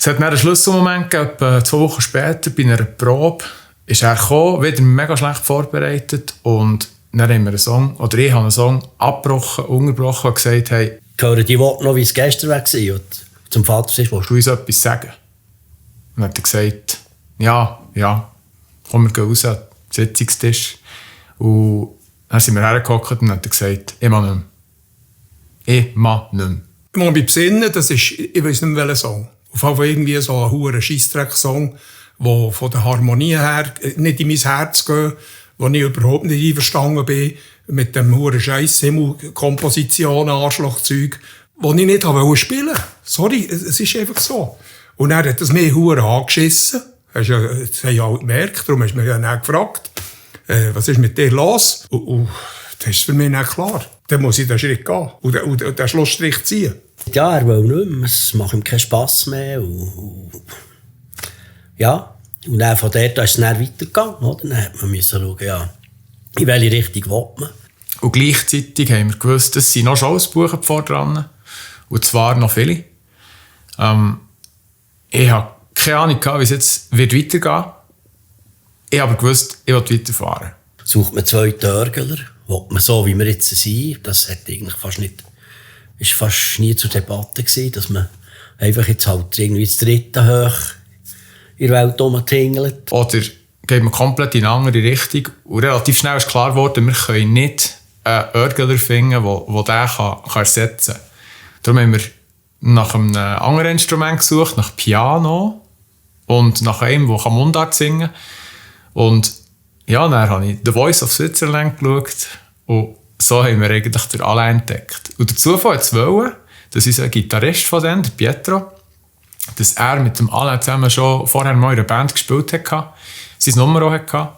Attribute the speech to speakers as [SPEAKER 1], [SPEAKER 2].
[SPEAKER 1] Es hat dann einen Schlüsselmoment gegeben, etwa 2 Wochen später, bei einer Probe, ist er gekommen, wieder mega schlecht vorbereitet und dann haben wir einen Song, oder ich habe einen Song abgebrochen, unterbrochen und gesagt, hey,
[SPEAKER 2] hören die Worte noch, wie es gestern war und zum Vater sagst,
[SPEAKER 1] willst du uns etwas sagen? Und dann hat er gesagt, ja, komm, wir gehen raus, Sitzungstisch. Und dann sind wir hergehockt und hat er gesagt, ich mag nicht mehr. Ich mag nicht mehr.
[SPEAKER 3] Ich muss mich besinnen, das ist, ich weiß nicht mehr welcher Song. Auf jeden Fall irgendwie so ein hoher Scheissdreck-Song, der von der Harmonie her nicht in mein Herz geht, wo ich überhaupt nicht einverstanden bin mit dem hohen Scheiss-Himmel-Komposition, Arschlochzeug, das ich nicht spielen wollte. Sorry, es ist einfach so. Und dann hat es mich hure angeschissen. Das haben ja alle gemerkt, darum hast du mich ja dann gefragt, was ist mit dir los? Und das ist für mich nicht klar. Dann muss ich den Schritt gehen und den Schlussstrich ziehen.
[SPEAKER 2] Ja, er will nicht mehr. Es macht ihm keinen Spass mehr. Ja. Und dann von dort ist es dann weitergegangen. Oder? Dann hat man schauen, ja, in welche Richtung will man.
[SPEAKER 1] Und gleichzeitig haben wir gewusst, es sind noch Shows gebucht vor dran. Und zwar noch viele. Ich habe keine Ahnung, wie es jetzt weitergehen wird. Ich habe gewusst, ich will weiterfahren.
[SPEAKER 2] Sucht man 2 Törgler, will man so, wie wir jetzt sind. Das hat eigentlich ist fast nie zur Debatte gewesen, dass man einfach jetzt halt irgendwie das 3. hoch in der Welt rumtingelt.
[SPEAKER 1] Oder geht man komplett in eine andere Richtung. Und relativ schnell ist klar geworden, wir können nicht einen Örgler finden, der den ersetzen kann. Darum haben wir nach einem anderen Instrument gesucht, nach Piano und nach einem, der Mundart singen kann. Und ja, dann habe ich «The Voice of Switzerland» geschaut und so haben wir eigentlich den Alain entdeckt. Und der Zufall hat es wollen, dass unser Gitarrist von denen, der Pietro, dass er mit dem Alain zusammen schon vorher mal in einer Band gespielt hat, sein Nummer auch hatte.